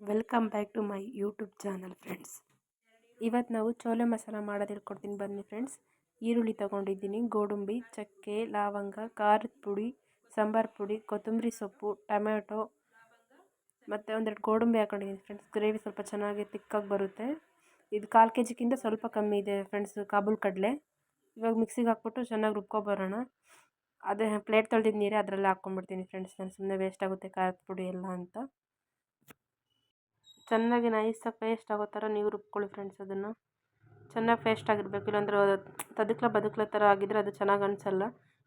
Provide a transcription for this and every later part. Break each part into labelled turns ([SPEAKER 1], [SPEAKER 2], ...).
[SPEAKER 1] Welcome back to my YouTube channel friends. ಇವತ್ತು ನಾವು ಚೋಲೆ ಮಸಾಲ ಮಾಡೋದು ಹೇಳ್ಕೊಡ್ತೀನಿ ಬನ್ನಿ ಫ್ರೆಂಡ್ಸ್. ಈರುಳ್ಳಿ ತೊಗೊಂಡಿದ್ದೀನಿ, ಗೋಡಂಬಿ, ಚಕ್ಕೆ, ಲವಂಗ, ಖಾರದ ಪುಡಿ, ಸಾಂಬಾರು ಪುಡಿ, ಕೊತ್ತಂಬರಿ ಸೊಪ್ಪು, ಟೊಮ್ಯಾಟೊ ಮತ್ತು ಒಂದೆರಡು ಗೋಡಂಬಿ ಹಾಕೊಂಡಿದ್ದೀನಿ ಫ್ರೆಂಡ್ಸ್. ಗ್ರೇವಿ ಸ್ವಲ್ಪ ಚೆನ್ನಾಗಿ ತಿಕ್ಕಾಗಿ ಬರುತ್ತೆ. ಇದು 1/4 kg ಸ್ವಲ್ಪ ಕಮ್ಮಿ ಇದೆ ಫ್ರೆಂಡ್ಸ್ ಕಾಬೂಲ್ ಕಡಲೆ. ಇವಾಗ ಮಿಕ್ಸಿಗೆ ಹಾಕ್ಬಿಟ್ಟು ಚೆನ್ನಾಗಿ ರುಬ್ಕೊಬರೋಣ. ಅದೇ ಪ್ಲೇಟ್ ತೊಳೆದಿದ್ದು ನೀರೇ ಅದರಲ್ಲೇ ಹಾಕ್ಕೊಂಡ್ಬಿಡ್ತೀನಿ ಫ್ರೆಂಡ್ಸ್. ನಾನು ಸುಮ್ಮನೆ ವೇಸ್ಟ್ ಆಗುತ್ತೆ ಖಾರದ ಪುಡಿ ಎಲ್ಲ ಅಂತ. ಚೆನ್ನಾಗಿ ನೈಸಾಗಿ ಪೇಸ್ಟ್ ಆಗೋ ಥರ ನೀವು ರುಬ್ಕೊಳ್ಳಿ ಫ್ರೆಂಡ್ಸ್. ಅದನ್ನು ಚೆನ್ನಾಗಿ ಪೇಸ್ಟ್ ಆಗಿರಬೇಕು, ಇಲ್ಲಾಂದ್ರೆ ಬದುಕಲ ಥರ ಆಗಿದ್ದರೆ ಅದು ಚೆನ್ನಾಗಿ ಅನಿಸಲ್ಲ.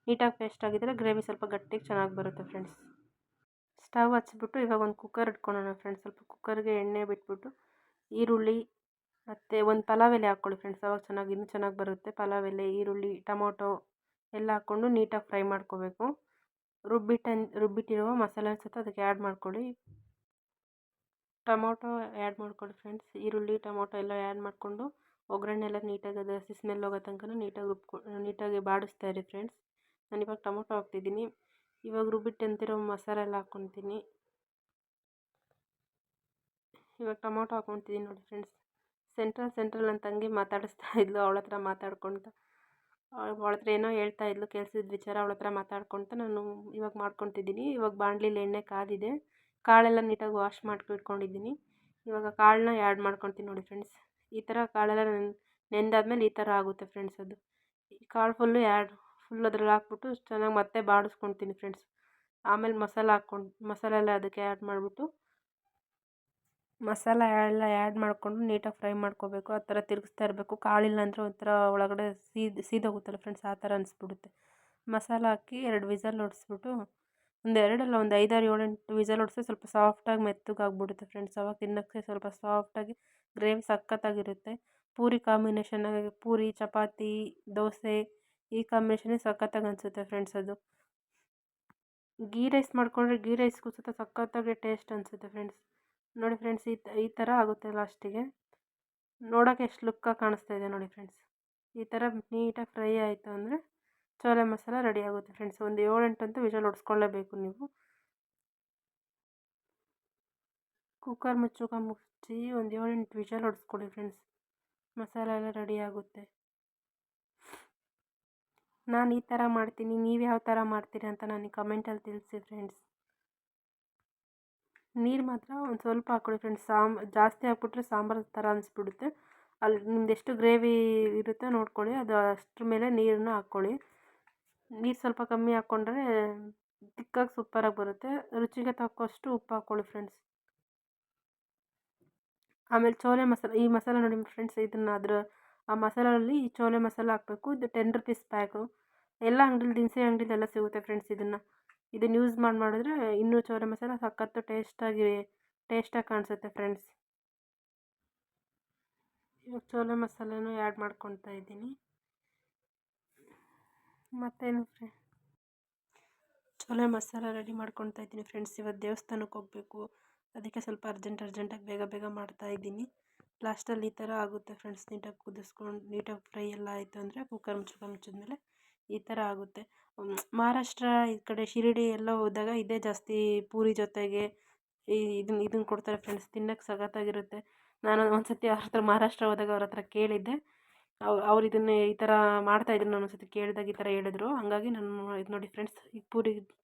[SPEAKER 1] ನೀಟಾಗಿ ಪೇಸ್ಟ್ ಆಗಿದ್ದರೆ ಗ್ರೇವಿ ಸ್ವಲ್ಪ ಗಟ್ಟಿಗೆ ಚೆನ್ನಾಗಿ ಬರುತ್ತೆ ಫ್ರೆಂಡ್ಸ್. ಸ್ಟವ್ ಹಚ್ಬಿಟ್ಟು ಇವಾಗ ಒಂದು ಕುಕ್ಕರ್ ಇಟ್ಕೊಳ್ಳೋಣ ಫ್ರೆಂಡ್ಸ್. ಸ್ವಲ್ಪ ಕುಕ್ಕರ್ಗೆ ಎಣ್ಣೆ ಬಿಟ್ಬಿಟ್ಟು ಈರುಳ್ಳಿ ಮತ್ತು ಒಂದು ಪಲಾವ್ ಎಲೆ ಹಾಕ್ಕೊಳ್ಳಿ ಫ್ರೆಂಡ್ಸ್. ಅವಾಗ ಇನ್ನೂ ಚೆನ್ನಾಗಿ ಬರುತ್ತೆ. ಪಲಾವ್ ಎಲೆ, ಈರುಳ್ಳಿ, ಟೊಮೊಟೊ ಎಲ್ಲ ಹಾಕ್ಕೊಂಡು ನೀಟಾಗಿ ಫ್ರೈ ಮಾಡ್ಕೋಬೇಕು. ರುಬ್ಬಿಟ್ಟಿರುವ ಮಸಾಲೆ ಸಹಿತ ಅದಕ್ಕೆ ಆ್ಯಡ್ ಮಾಡ್ಕೊಳ್ಳಿ. ಟೊಮೊಟೊ ಆ್ಯಡ್ ಮಾಡ್ಕೊಳ್ಳಿ ಫ್ರೆಂಡ್ಸ್. ಈರುಳ್ಳಿ ಟೊಮೊಟೊ ಎಲ್ಲ ಆ್ಯಡ್ ಮಾಡಿಕೊಂಡು ಒಗ್ಗರಣೆ ಎಲ್ಲ ನೀಟಾಗಿ ಅದು ಸ್ಮೆಲ್ ಹೋಗೋ ತನಕ ನೀಟಾಗಿ ಬಾಡಿಸ್ತಾ ಇರಿ ಫ್ರೆಂಡ್ಸ್. ನಾನು ಇವಾಗ ಟೊಮೊಟೊ ಹಾಕ್ತಿದ್ದೀನಿ. ಇವಾಗ ರುಬ್ಬಿಟ್ಟಂತಿರೋ ಮಸಾಲೆ ಎಲ್ಲ ಹಾಕ್ಕೊತೀನಿ. ಇವಾಗ ಟೊಮೊಟೊ ಹಾಕ್ಕೊತಿದ್ದೀನಿ ನೋಡಿ ಫ್ರೆಂಡ್ಸ್. ಸೆಂಟ್ರಲ್ ನನ್ನ ತಂಗಿ ಮಾತಾಡಿಸ್ತಾ ಇದ್ಲು, ಅವಳ ಹತ್ರ ಮಾತಾಡ್ಕೊತ ಅವಳ ಹತ್ರ ಏನೋ ಹೇಳ್ತಾ ಇದ್ಲು, ಕೇಳಿಸಿದ ವಿಚಾರ ಅವಳ ಹತ್ರ ಮಾತಾಡ್ಕೊತ ನಾನು ಇವಾಗ ಮಾಡ್ಕೊತಿದ್ದೀನಿ. ಇವಾಗ ಬಾಣಲಿಲಿ ಎಣ್ಣೆ ಕಾದಿದೆ. ಕಾಳೆಲ್ಲ ನೀಟಾಗಿ ವಾಶ್ ಇಟ್ಕೊಂಡಿದ್ದೀನಿ. ಇವಾಗ ಕಾಳನ್ನ ಆ್ಯಡ್ ಮಾಡ್ಕೊತೀನಿ ನೋಡಿ ಫ್ರೆಂಡ್ಸ್. ಈ ಥರ ಕಾಳೆಲ್ಲ ನೆಂದಾದ್ಮೇಲೆ ಈ ಥರ ಆಗುತ್ತೆ ಫ್ರೆಂಡ್ಸ್. ಅದು ಈ ಕಾಳು ಫುಲ್ ಅದ್ರಲ್ಲಿ ಹಾಕ್ಬಿಟ್ಟು ಚೆನ್ನಾಗಿ ಮತ್ತೆ ಬಾಡಿಸ್ಕೊತೀನಿ ಫ್ರೆಂಡ್ಸ್. ಆಮೇಲೆ ಮಸಾಲೆ ಎಲ್ಲ ಅದಕ್ಕೆ ಆ್ಯಡ್ ಮಾಡಿಬಿಟ್ಟು ಮಸಾಲ ಎಲ್ಲ ಆ್ಯಡ್ ಮಾಡಿಕೊಂಡು ನೀಟಾಗಿ ಫ್ರೈ ಮಾಡ್ಕೋಬೇಕು. ಆ ಥರ ತಿರುಗಿಸ್ತಾ ಇರಬೇಕು. ಕಾಳಿಲ್ಲ ಅಂದರೆ ಒಂಥರ ಒಳಗಡೆ ಸೀದೋಗುತ್ತಲ್ಲ ಫ್ರೆಂಡ್ಸ್, ಆ ಥರ ಅನಿಸ್ಬಿಡುತ್ತೆ. ಮಸಾಲ ಹಾಕಿ 2 ವಿಸಲ್ ಹೊಡಿಸ್ಬಿಟ್ಟು ಒಂದು 2 ಅಲ್ಲ, ಒಂದು 5, 6, 7, 8 ವಿಸಲ್ ಹೊಡಿಸಿದ್ರೆ ಸ್ವಲ್ಪ ಸಾಫ್ಟಾಗಿ ಮೆತ್ತಗಾಗ್ಬಿಡುತ್ತೆ ಫ್ರೆಂಡ್ಸ್. ಅವಾಗ ತಿನ್ನೋಕ್ಕೆ ಸ್ವಲ್ಪ ಸಾಫ್ಟಾಗಿ ಗ್ರೇವಿ ಸಖತ್ತಾಗಿರುತ್ತೆ. ಪೂರಿ ಕಾಂಬಿನೇಷನ್ನಾಗಿ, ಪೂರಿ, ಚಪಾತಿ, ದೋಸೆ ಈ ಕಾಂಬಿನೇಷನ್ನೇ ಸಖತ್ತಾಗಿ ಅನಿಸುತ್ತೆ ಫ್ರೆಂಡ್ಸ್. ಅದು ಗೀ ರೈಸ್ ಮಾಡಿಕೊಂಡ್ರೆ ಗೀ ರೈಸ್ಗೂ ಸಹ ಸಖತ್ತಾಗಿ ಟೇಸ್ಟ್ ಅನಿಸುತ್ತೆ ಫ್ರೆಂಡ್ಸ್. ನೋಡಿ ಫ್ರೆಂಡ್ಸ್, ಈ ಥರ ಆಗುತ್ತೆ ಲಾಸ್ಟಿಗೆ. ನೋಡೋಕ್ಕೆ ಎಷ್ಟು ಲುಕ್ಕಾಗಿ ಕಾಣಿಸ್ತಾ ಇದೆ ನೋಡಿ ಫ್ರೆಂಡ್ಸ್. ಈ ಥರ ನೀಟಾಗಿ ಫ್ರೈ ಆಯಿತು ಅಂದರೆ ಚೋಲೆ ಮಸಾಲ ರೆಡಿ ಆಗುತ್ತೆ ಫ್ರೆಂಡ್ಸ್. ಒಂದು 7-8 ಅಂತೂ ವಿಷಲ್ ಹೊಡಿಸ್ಕೊಳ್ಳೇಬೇಕು ನೀವು. ಕುಕ್ಕರ್ ಮುಚ್ಚಿ ಒಂದು 7-8 ವಿಷಲ್ ಹೊಡಿಸ್ಕೊಳ್ಳಿ ಫ್ರೆಂಡ್ಸ್. ಮಸಾಲ ಎಲ್ಲ ರೆಡಿ ಆಗುತ್ತೆ. ನಾನು ಈ ಥರ ಮಾಡ್ತೀನಿ, ನೀವು ಯಾವ ಥರ ಮಾಡ್ತೀರಿ ಅಂತ ನನಗೆ ಕಮೆಂಟಲ್ಲಿ ತಿಳಿಸಿ ಫ್ರೆಂಡ್ಸ್. ನೀರು ಮಾತ್ರ ಒಂದು ಸ್ವಲ್ಪ ಹಾಕ್ಕೊಳ್ಳಿ ಫ್ರೆಂಡ್ಸ್. ಜಾಸ್ತಿ ಹಾಕ್ಬಿಟ್ರೆ ಸಾಂಬಾರು ಥರ ಅನಿಸ್ಬಿಡುತ್ತೆ. ಅಲ್ಲಿ ನಿಮ್ದು ಎಷ್ಟು ಗ್ರೇವಿ ಇರುತ್ತೋ ನೋಡ್ಕೊಳ್ಳಿ, ಅದು ಅಷ್ಟ್ರ ಮೇಲೆ ನೀರನ್ನ ಹಾಕ್ಕೊಳ್ಳಿ. ನೀರು ಸ್ವಲ್ಪ ಕಮ್ಮಿ ಹಾಕ್ಕೊಂಡ್ರೆ ತಿಕ್ಕಾಗಿ ಸೂಪರಾಗಿ ಬರುತ್ತೆ. ರುಚಿಗೆ ತಕ್ಕಷ್ಟು ಉಪ್ಪು ಹಾಕ್ಕೊಳ್ಳಿ ಫ್ರೆಂಡ್ಸ್. ಆಮೇಲೆ ಚೋಲೆ ಮಸಾಲ, ಈ ಮಸಾಲ ನೋಡಿ ಫ್ರೆಂಡ್ಸ್, ಆ ಮಸಾಲಲ್ಲಿ ಈ ಚೋಲೆ ಮಸಾಲ ಹಾಕಬೇಕು. ಇದು 10 rupees ಪ್ಯಾಕು. ಎಲ್ಲ ದಿನಸಿ ಅಂಗಡಿಲೆಲ್ಲ ಸಿಗುತ್ತೆ ಫ್ರೆಂಡ್ಸ್. ಇದನ್ನು ಯೂಸ್ ಮಾಡಿದ್ರೆ ಇನ್ನೂ ಚೋಲೆ ಮಸಾಲ ಸಖತ್ತು ಟೇಸ್ಟಾಗಿ ಕಾಣಿಸುತ್ತೆ ಫ್ರೆಂಡ್ಸ್. ಇವಾಗ ಚೋಲೆ ಮಸಾಲೆನೂ ಆ್ಯಡ್ ಮಾಡ್ಕೊತಾ ಇದ್ದೀನಿ. ಮತ್ತೇನು ಚೋಲೆ ಮಸಾಲ ರೆಡಿ ಮಾಡ್ಕೊತಾ ಇದ್ದೀನಿ ಫ್ರೆಂಡ್ಸ್. ಇವತ್ತು ದೇವಸ್ಥಾನಕ್ಕೆ ಹೋಗಬೇಕು, ಅದಕ್ಕೆ ಸ್ವಲ್ಪ ಅರ್ಜೆಂಟಾಗಿ ಬೇಗ ಮಾಡ್ತಾ ಇದ್ದೀನಿ. ಲಾಸ್ಟಲ್ಲಿ ಈ ಥರ ಆಗುತ್ತೆ ಫ್ರೆಂಡ್ಸ್. ನೀಟಾಗಿ ಕುದಿಸ್ಕೊಂಡು ನೀಟಾಗಿ ಫ್ರೈ ಎಲ್ಲ ಆಯಿತು ಅಂದರೆ ಕುಕ್ಕರ್ ಮುಚ್ಚಿದ್ಮೇಲೆ ಈ ಥರ ಆಗುತ್ತೆ. ಮಹಾರಾಷ್ಟ್ರ ಈ ಕಡೆ ಶಿರಡಿ ಎಲ್ಲ ಹೋದಾಗ ಇದೇ ಜಾಸ್ತಿ ಪೂರಿ ಜೊತೆಗೆ ಇದನ್ನು ಕೊಡ್ತಾರೆ ಫ್ರೆಂಡ್ಸ್. ತಿನ್ನೋಕ್ಕೆ ಸಖತ್ತಾಗಿರುತ್ತೆ. ನಾನು ಒಂದು ಸತಿ ಅವ್ರ ಹತ್ರ ಮಹಾರಾಷ್ಟ್ರ ಹೋದಾಗ ಅವ್ರ ಹತ್ರ ಕೇಳಿದ್ದೆ. ಅವ್ರು ಇದನ್ನು ಈ ಥರ ಮಾಡ್ತಾಯಿದ್ರು. ನಾನು ಒಂದು ಸತಿ ಕೇಳಿದಾಗ ಈ ಥರ ಹೇಳಿದ್ರು. ಹಾಗಾಗಿ ನಾನು ಇದು ನೋಡಿ ಫ್ರೆಂಡ್ಸ್, ಈ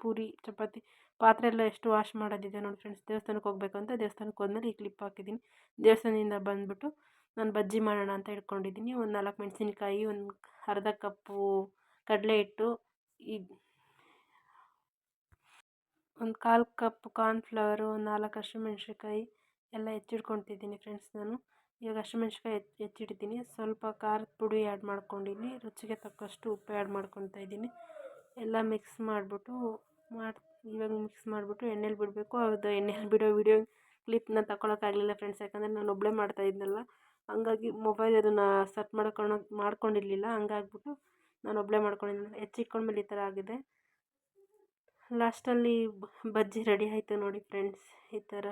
[SPEAKER 1] ಪೂರಿ ಚಪಾತಿ ಪಾತ್ರೆ ಎಲ್ಲ ಎಷ್ಟು ವಾಶ್ ಮಾಡೋದಿದೆ ನೋಡಿ ಫ್ರೆಂಡ್ಸ್. ದೇವಸ್ಥಾನಕ್ಕೆ ಹೋಗಬೇಕು ಅಂತ ದೇವಸ್ಥಾನಕ್ಕೆ ಹೋದ್ಮೇಲೆ ಈ ಕ್ಲಿಪ್ ಹಾಕಿದ್ದೀನಿ. ದೇವಸ್ಥಾನದಿಂದ ಬಂದುಬಿಟ್ಟು ನಾನು ಬಜ್ಜಿ ಮಾಡೋಣ ಅಂತ ಇಟ್ಕೊಂಡಿದ್ದೀನಿ. ಒಂದು 4 ಮೆಣಸಿನ್ಕಾಯಿ, ಒಂದು ಅರ್ಧ ಕಪ್ಪು ಕಡಲೆ ಹಿಟ್ಟು, ಒಂದು 1/4 ಕಪ್ ಕಾರ್ನ್ಫ್ಲವರು, 4 ಹಸಿಮೆಣ್ಸಿನ್ಕಾಯಿ ಎಲ್ಲ ಹೆಚ್ಚಿಟ್ಕೊತಿದ್ದೀನಿ ಫ್ರೆಂಡ್ಸ್. ನಾನು ಇವಾಗ ಹಸಿಮೆಣ್ಸಿನ್ಕಾಯಿ ಹೆಚ್ಚಿಟ್ಟಿದ್ದೀನಿ. ಸ್ವಲ್ಪ ಖಾರದ ಪುಡಿ ಆ್ಯಡ್ ಮಾಡ್ಕೊಂಡಿದ್ದೀನಿ. ರುಚಿಗೆ ತಕ್ಕಷ್ಟು ಉಪ್ಪು ಆ್ಯಡ್ ಮಾಡ್ಕೊತಾ ಇದ್ದೀನಿ. ಎಲ್ಲ ಮಿಕ್ಸ್ ಮಾಡಿಬಿಟ್ಟು ಎಣ್ಣೆಲಿ ಬಿಡಬೇಕು. ಅದು ಎಣ್ಣೆಲಿ ಬಿಡೋ ವಿಡಿಯೋ ಕ್ಲಿಪ್ನ ತಗೊಳಕ್ಕಾಗಲಿಲ್ಲ ಫ್ರೆಂಡ್ಸ್. ಯಾಕಂದರೆ ನಾನು ಒಬ್ಬಳೇ ಮಾಡ್ತಾಯಿದ್ನಲ್ಲ, ಹಂಗಾಗಿ ಮೊಬೈಲ್ ಅದನ್ನು ಸೆಟ್ ಮಾಡ್ಕೊಂಡಿರಲಿಲ್ಲ. ಹಂಗಾಗ್ಬಿಟ್ಟು ನಾನು ಒಬ್ಬಳೇ ಮಾಡ್ಕೊಂಡಿದ್ದೀನಿ. ಹೆಚ್ಚಿಟ್ಕೊಂಡ್ಮೇಲೆ ಈ ಥರ ಆಗಿದೆ. ಲಾಸ್ಟಲ್ಲಿ ಬಜ್ಜಿ ರೆಡಿ ಆಯಿತು ನೋಡಿ ಫ್ರೆಂಡ್ಸ್. ಈ ಥರ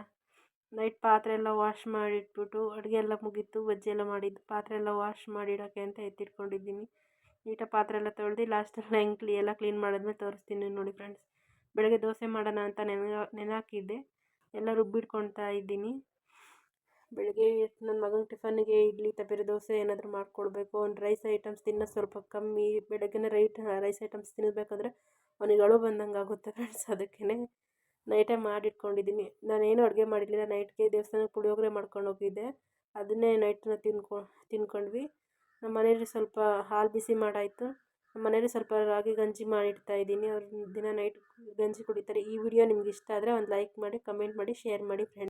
[SPEAKER 1] ನೈಟ್ ಪಾತ್ರೆ ಎಲ್ಲ ವಾಶ್ ಮಾಡಿಟ್ಬಿಟ್ಟು ಅಡುಗೆ ಎಲ್ಲ ಮುಗೀತು, ಬಜ್ಜಿ ಎಲ್ಲ ಮಾಡಿದ್ದು ಪಾತ್ರೆ ಎಲ್ಲ ವಾಶ್ ಮಾಡಿಡೋಕ್ಕೆ ಅಂತ ಎತ್ತಿಟ್ಕೊಂಡಿದ್ದೀನಿ. ನೀಟಾಗಿ ಪಾತ್ರೆ ಎಲ್ಲ ತೊಳೆದು ಲಾಸ್ಟಲ್ಲಿ ಎಲ್ಲ ಕ್ಲೀನ್ ಮಾಡಿದ್ಮೇಲೆ ತೋರಿಸ್ತೀನಿ ನೋಡಿ ಫ್ರೆಂಡ್ಸ್. ಬೆಳಗ್ಗೆ ದೋಸೆ ಮಾಡೋಣ ಅಂತ ನೆನೆ ಹಾಕಿದ್ದೆ. ಎಲ್ಲ ರುಬ್ಬಿಟ್ಕೊತಾ ಇದ್ದೀನಿ. ಬೆಳಗ್ಗೆ ನನ್ನ ಮಗನ ಟಿಫನ್ನಿಗೆ ಇಡ್ಲಿ ತಪ್ಪೇರಿ ದೋಸೆ ಏನಾದರೂ ಮಾಡಿಕೊಡ್ಬೇಕು. ಅವ್ನು ರೈಸ್ ಐಟಮ್ಸ್ ತಿನ್ನೋದು ಸ್ವಲ್ಪ ಕಮ್ಮಿ. ಬೆಳಗ್ಗೆನೇ ರೈಸ್ ಐಟಮ್ಸ್ ತಿನ್ನಬೇಕಂದ್ರೆ ಅವನಿಗೆ ಅಳು ಬಂದಂಗೆ ಆಗುತ್ತೆ ಫ್ರೆಂಡ್ಸ್. ಅದಕ್ಕೇ ನೈಟೇ ಮಾಡಿಟ್ಕೊಂಡಿದ್ದೀನಿ. ನಾನೇನು ಅಡುಗೆ ಮಾಡಿರಲಿಲ್ಲ. ನೈಟ್ಗೆ ದೇವಸ್ಥಾನಕ್ಕೆ ಪುಳಿಯೋಗರೆ ಮಾಡ್ಕೊಂಡು ಹೋಗಿದ್ದೆ. ಅದನ್ನೇ ನೈಟ್ನ ತಿಂದ್ಕೊಂಡ್ವಿ. ನಮ್ಮ ಮನೇಲಿ ಸ್ವಲ್ಪ ಹಾಲು ಬಿಸಿ ಮಾಡಾಯಿತು. ನಮ್ಮ ಮನೇಲಿ ಸ್ವಲ್ಪ ರಾಗಿ ಗಂಜಿ ಮಾಡಿಡ್ತಾಯಿದ್ದೀನಿ. ಅವ್ರು ದಿನ ನೈಟ್ ಗಂಜಿ ಕುಡಿತಾರೆ. ಈ ವಿಡಿಯೋ ನಿಮ್ಗೆ ಇಷ್ಟ ಆದರೆ ಒಂದು ಲೈಕ್ ಮಾಡಿ, ಕಮೆಂಟ್ ಮಾಡಿ, ಶೇರ್ ಮಾಡಿ ಫ್ರೆಂಡ್ಸ್.